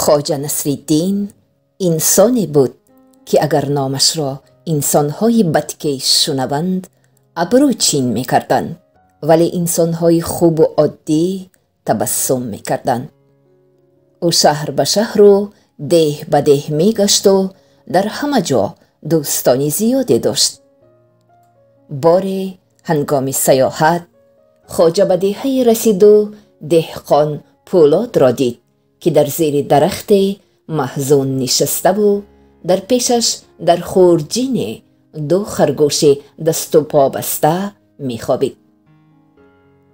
خواجه نصرالدین انسانی بود که اگر نامش را انسان‌های بدکش شنوند ابرو چین می‌کردند، ولی انسان‌های خوب و عادی تبسم می‌کردند. او شهر به شهر و ده به ده می‌گشت و در همه جا دوستانی زیادی داشت. باری هنگام سیاحت خواجه به دهه‌ای رسید و دهقان پولاد را دید که در زیر درخت محزون نشسته و در پیشش در خورجین دو خرگوش دست و پا بسته میخوابید.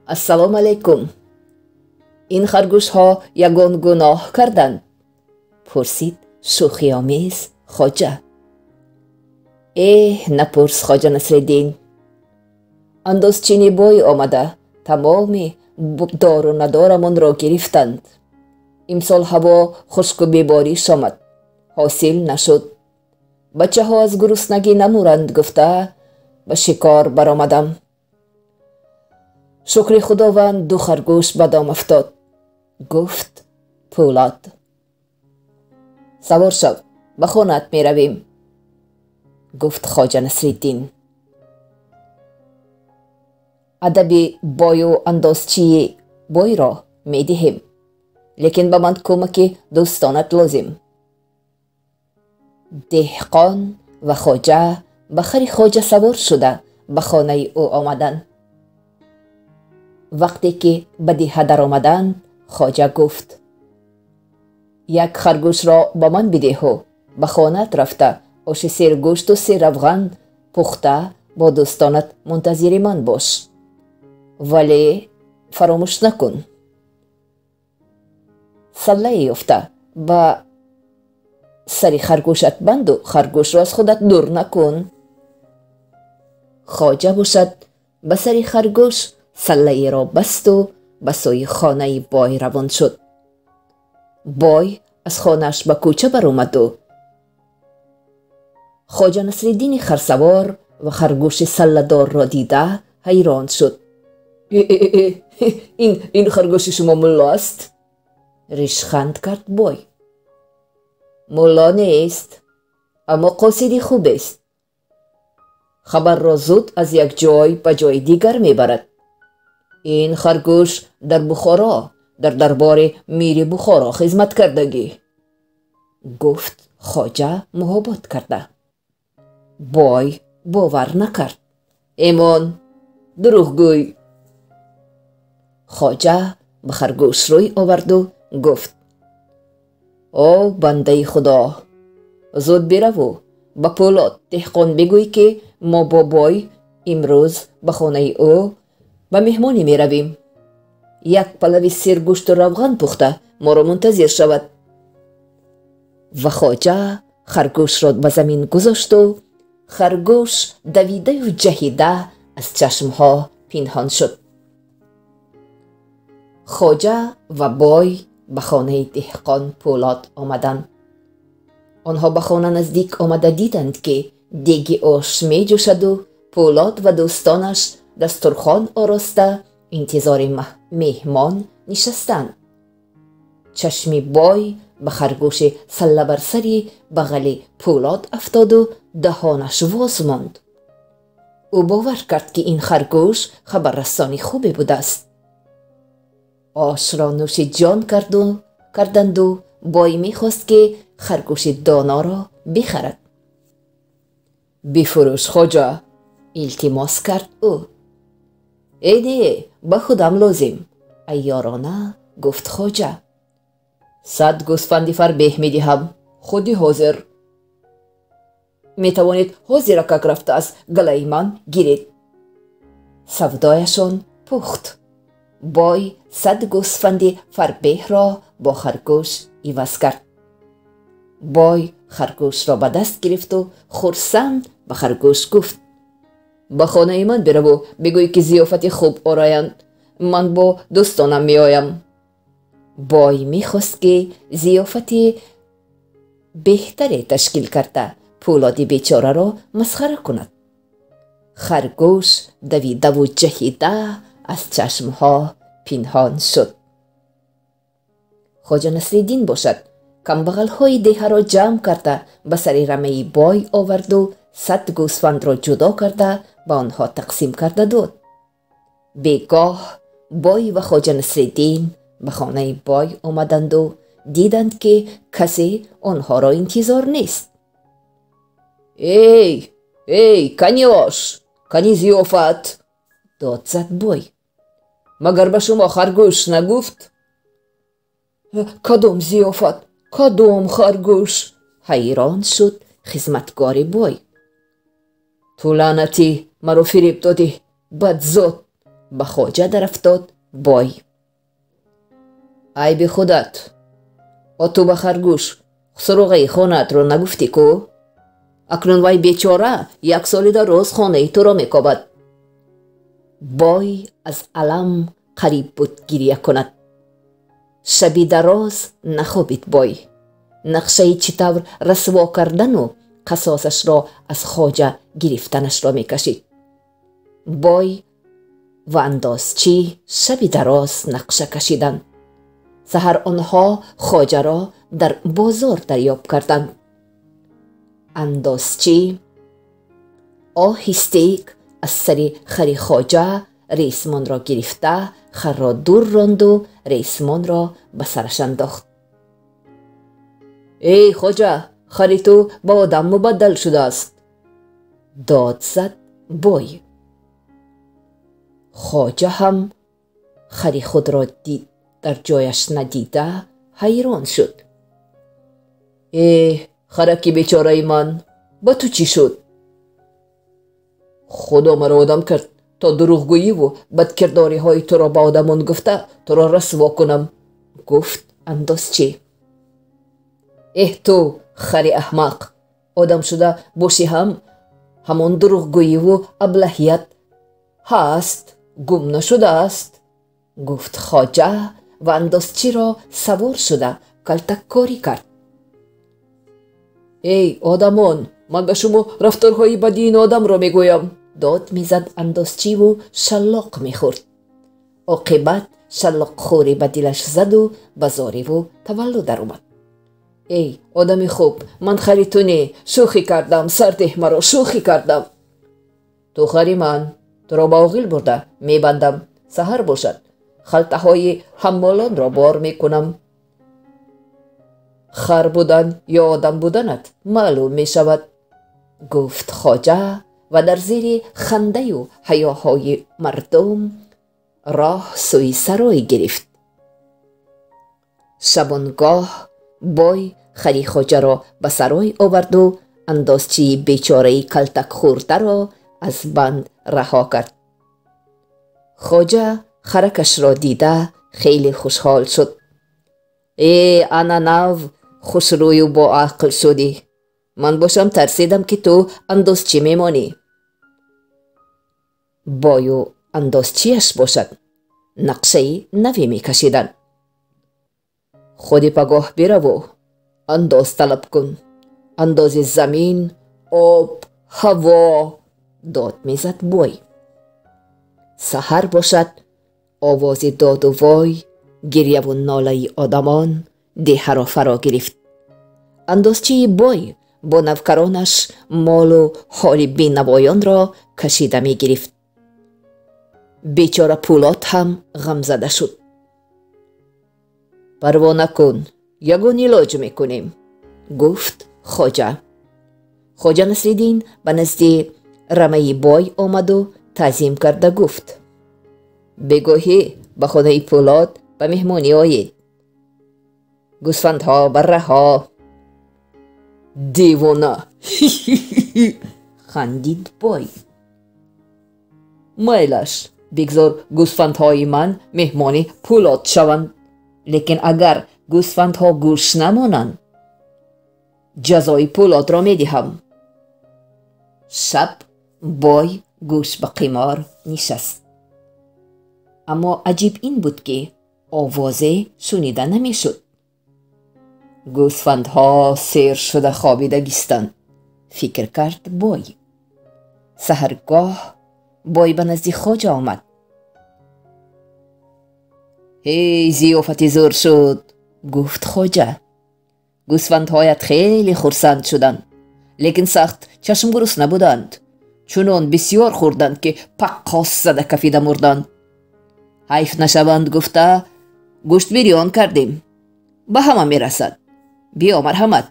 السلام علیکم، این خرگوش ها یگان گناه کردند؟ پرسید شوخی آمیز خواجه. نپرس خواجه نصرالدین، انداز چینی بای آمده تمام دار و ندارمان را گرفتند. امسال هوا خشک و بیباریش آمد، حاصل نشد. بچه ها از گرسنگی نمورند گفته به شکار برآمدم. شکر خداوند دو خرگوش به دام افتاد، گفت پولاد. سوار شو، به خانه‌ات می رویم، گفت خواجه نصرالدین. ادب بای و اندازچی بای را می دهیم، لیکن به من کمک دوستانت لازم. دهقان و خواجه به خر خواجه سوار شده به خانه او آمدند. وقتی که به ده در آمدند خواجه گفت یک خرگوش را به من بده و به خانه‌ات رفته آش سرگوشت و سرافغان پخته با دوستانت منتظر من باش، ولی فراموش نکن سله یافته به سری خرگوشت بند و خرگوش را از خودت دور نکن. خواجه باشد به سری خرگوش سله را بست و به سوی خانه بای روان شد. بای از خانهش به کوچه برآمد و خواجه نصرالدین خرسوار و خرگوش سله دار را دیده حیران شد. این خرگوش شما ملا است؟ ریشخند کرد بای. ملا نیست، اما قاصدی خوب است. خبر را زود از یک جای به جای دیگر میبرد. این خرگوش در بخارا در دربار میر بخارا خدمت کردگی، گفت خواجه محبت کرده. بای باور نکرد. ایمان دروغگوی. خواجه به خرگوش روی آورد و گفت او بنده خدا، زود برو و به پولاد دهقان بگوی که ما با بای امروز به خانه او به مهمانی می رویم. یک پلو سرگوشت و روغن پخته ما را منتظر شود. و خواجه خرگوش را به زمین گذاشت و خرگوش دویده و جهیده از چشمها پنهان شد. خواجه و بای به خانه دهقان پولاد آمدند. آنها به خانه نزدیک آمده دیدند که دیگ آش می جوشد و پولاد و دوستانش دسترخوان آراسته انتظار مهمان نشستند. چشم بای به خرگوش سله بر سری بغل پولاد افتاد و دهانش واز ماند. او باور کرد که این خرگوش خبررسانی خوبی بوده است. آش را نوش جان کردند و بای میخواست که خرگوش دانا را بخرد. بفروش خواجه، التماس کرد او. ایدی به خودم لازم، عیارانه گفت خواجه. 100 گوسفندی فربه میدهم، خودی حاضر. میتوانید حاضرک رفته از گله من گیرید. سودایشان پخت. بای 100 گوسفندی فربه را با خرگوش عوض کرد. بای خرگوش را به دست گرفت و خرسند به خرگوش گفت به خانه من برو و بگوی که ضیافت خوب آرایند، من با دوستانم می آیم. بای میخواست که ضیافت بهتری تشکیل کرده پولاد بیچاره را مسخره کند. خرگوش دویده و جهیده از چشمها پنهان شد. خواجه نصرالدین باشد کمبغل های ده را جمع کرده به سر رمه بای آورد و 100 گوسفند را جدا کرده به آنها تقسیم کرده داد. بیگاه بای و خواجه نصرالدین به خانه بای آمدند و دیدند که کسی آنها را انتظار نیست. ای کنیاش، کنی ضیافت، داد زد بای. مگر به شما خرگوش نگفت؟ کدام ضیافت؟ کدام خرگوش؟ حیران شد خدمتگار بای. تو لعنتی مرا فریب دادی بدزاد، به خواجه در افتاد بای. ای به خودت، تو به خرگوش سروغه خانت را نگفتی کو؟ اکنون وای بیچاره 1 سال در روز خانه تو را میکابد. بای از علم قریب بود گریه کند. شبی دراز نخوابید بای. نقشه چطور رسوا کردن و قصاصش را از خواجه گرفتنش را میکشید. بای و اندازچی شبی دراز نقشه کشیدند. سحر آنها خواجه را در بازار دریاب کردند. اندازچی آهسته از سر خر خواجه ریسمان را گرفته خر را دور راند و ریسمان را به سرش انداخت. ای خواجه، خر تو با آدم مبدل شده است، داد زد بای. خواجه هم خر خود را دید در جایش ندیده حیران شد. خرکی بیچاره من، با تو چی شد؟ خدا مرا آدم کرد تا دروغگویی و بدکرداری های تو را با آدمان گفته تو را رسوا کنم، گفت اندازچی. تو خر احمق، آدم شده باشی هم همان دروغگویی و ابلهیت هست، گم نشده است، گفت خواجه و اندازچی را سوار شده کلتک کاری کرد. ای آدمان، من به شما رفتارهای بدی این آدم را میگویم، داد میزد اندازچی و شلاق میخورد. عاقبت شلاق خوری به دلش زد و به زاری و تولد در اومد. ای آدم خوب، من خری تو نی، شوخی کردم، سرده مرا شوخی کردم. تو خری من، تو را با آغیل برده میبندم، سحر باشد خلطه های حمالان را بار میکنم. خر بودن یا آدم بودنت معلوم می شود، گفت خواجه و در زیر خنده و حیاهای مردم راه سوی سرای گرفت. شبانگاه بای خری خواجه را به سرای آورد و اندازچی بیچاره کلتک خورده را از بند رها کرد. خواجه خرکش را دیده خیلی خوشحال شد. انا نو خوش روی و با عقل شدی، من باشم ترسیدم که تو اندازچی میمانی. بایو اندازچیش باشد نقشه نوی میکشیدن. خودی پگاه برو و انداز طلب کن، انداز زمین، آب، هوا، داد میزد بای. سحر باشد آواز داد و وای، گریه و ناله آدمان ده را فرا گرفت. اندازچی بای با نوکرانش مال و حال بینوایان را کشیده می گرفت. بیچاره پولاد هم غم زده شد. پروا نکن، یگان علاج میکنیم، گفت خواجه. خواجه نصرالدین به نزد رمه بای آمد و تعظیم کرده گفت بگاهی به خانه پولاد به مهمانی آیید. گوسفندها بره ها. دیوانه خندید بای. میلش بگذار گوسفندهای من مهمانی پولاد شوند، لیکن اگر گوسفندها گوش نمانند جزای پولاد را میدهم. شب بای گوش به قمار نشست، اما عجیب این بود که آوازه شنیده نمیشد. گوسفندها سیر شده خوابیدگیستند، فکر کرد بای. سحرگاه بای به نزد خواجه آمد. هی ضیافتی زور شد، گفت خواجه. گوسفندهایت خیلی خرسند شدند، لیکن سخت چشم گرسنه بودند، چنان بسیار خوردند که پقاس زده کفیده مردند. حیف نشوند گفته گوشت بریان کردیم، به همه میرسد، بیا مرحمت.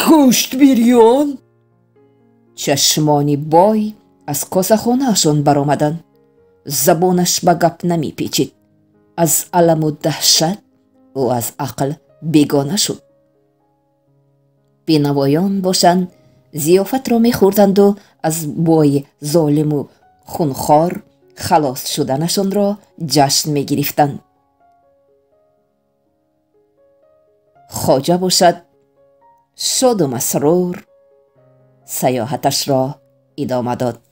گوشت بریان؟ چشمانی بای از کاسه خانه‌شان برآمدند. زبانش به گپ نمی پیچید. از الم و دهشت او از عقل بیگانه شد. بینوایان باشند ضیافت را می خوردند و از بای ظالم و خونخوار خلاص شدنشان را جشن می گرفتند. خواجه باشد شاد و مسرور سیاحتش را ادامه داد.